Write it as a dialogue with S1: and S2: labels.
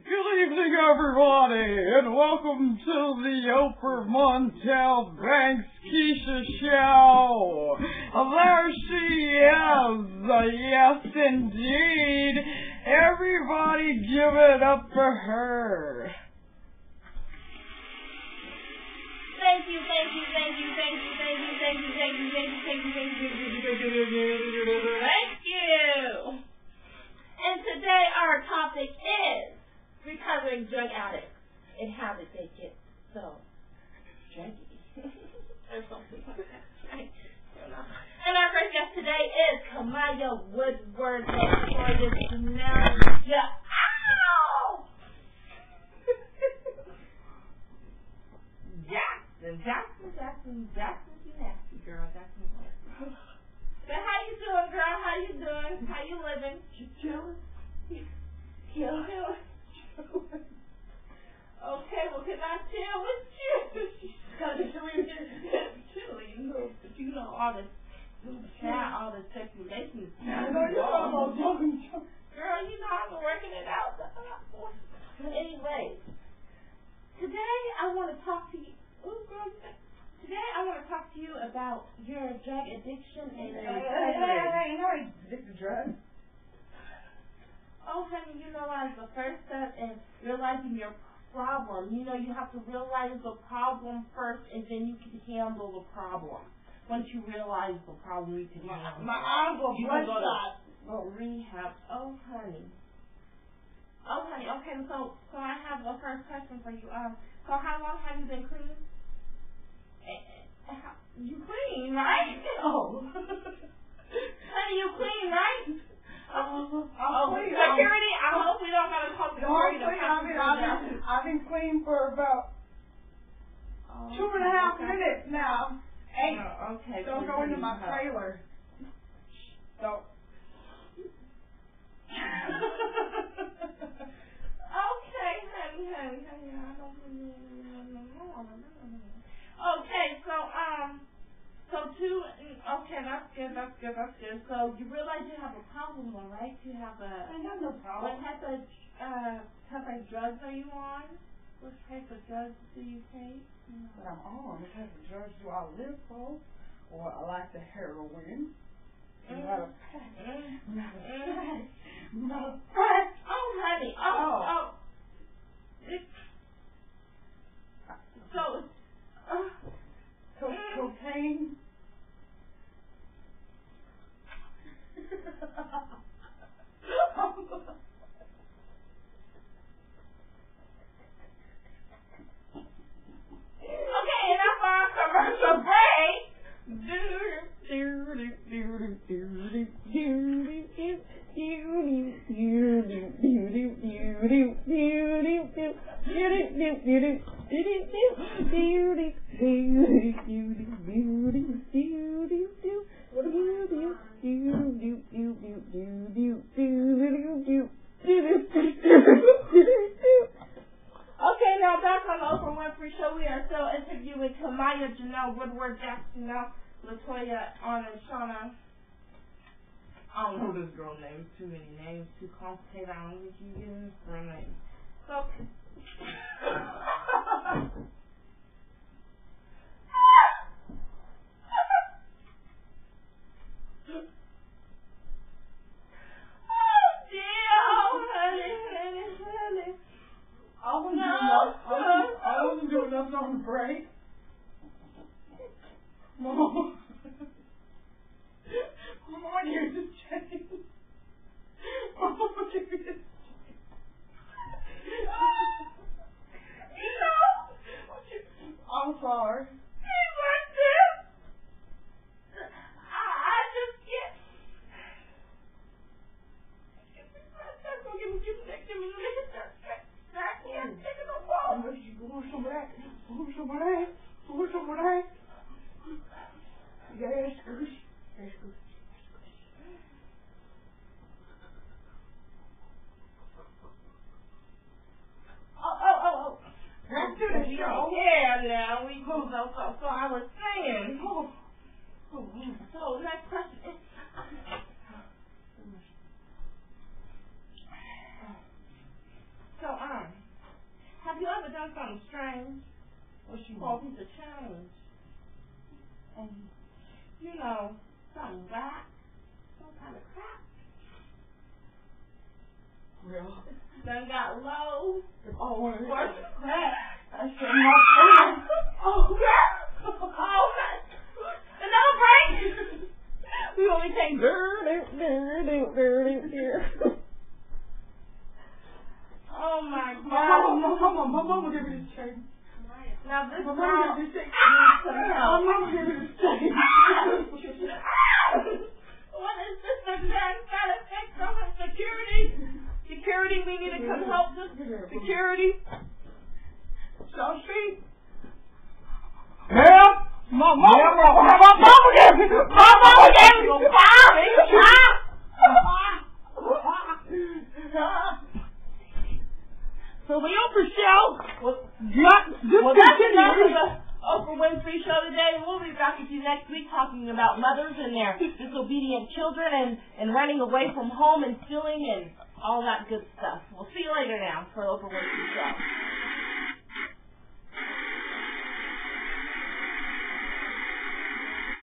S1: Good evening, everybody, and welcome to the Oprah Montel Banks Keisha Show. There she is. Yes, indeed. Everybody give it up for her.
S2: Thank you. And today our topic is recovering drug addicts and how did they get so druggy or something like that, right? And our first guest today is Kamaya Woodward, Victoria Janelle. Ow! Jackson, you nasty girl. Jackson, you nasty. So how you doing, girl? How you doing? How you living?
S3: Chilling.
S2: Okay, well, can I chill with you?
S3: Because it's really chilling, but you know all this chat, all this speculation.
S2: I know you're almost joking. Girl, you know I've been working it out. Anyway, today I want to talk to you. Ooh, girl, today I want to talk to you about your drug addiction and your
S3: Hey, addicted to drugs.
S2: Oh, honey, you know, like the first step in realizing your problem, you know, you have to realize the problem first, and then you can handle the problem. Once you realize the problem, you can handle it.
S3: My eyes are bloodshot.
S2: Rehab. Oh, honey. Okay, so I have the first question for you. So how long have you been clean? You clean, right?
S3: Oh.
S2: Honey, you clean, right?
S3: Security,
S2: I hope we don't gotta call security.
S3: I've been clean for about 2.5 minutes now. Hey,
S2: okay.
S3: Don't go into my trailer. Don't.
S2: Okay, honey, I don't Okay, that's good. So you realize you have a problem, though, right? You have a.
S3: I have no problem.
S2: What type of drugs are you on? What type of drugs do you take?
S3: What I'm on, what type of drugs do I live for? Or I like the heroin. Not a fact.
S2: Oh, honey. Oh.
S3: Cocaine.
S2: Okay, enough of our commercial break. Okay, now back on the Oprah Winfrey Show, we are still interviewing Kamaya Janelle Woodward, Jackson, Latoya, Anna, and Shauna. I don't know this girl's name. Too many names, too complicated. I don't think you get in her name. So.
S3: I wasn't doing nothing on the break. Mom, here's the change. Mom, give me the change.
S2: doing something strange.
S3: What she
S2: Well,
S3: want?
S2: it's a challenge. You know, some rat, some kind of crap.
S3: Well,
S2: Done got low.
S3: oh,
S2: Where's the crap?
S3: I said my friend.
S2: Oh, crap. Oh, another break. We only take Oh, my God.
S3: My mama gave me this chain.
S2: Now, this
S3: My
S2: girl.
S3: mama gave me this chain.
S2: My
S3: mama gave me this chain.
S2: What is this? Got to fix something. Security, we need to come help this. Security.
S3: Sophie?
S1: Help!
S3: My mama gave me
S1: So the Oprah show
S2: that's enough of the Oprah Winfrey show today. We'll be back with you next week talking about mothers and their disobedient children and running away from home and stealing and all that good stuff. We'll see you later now for Oprah Winfrey show.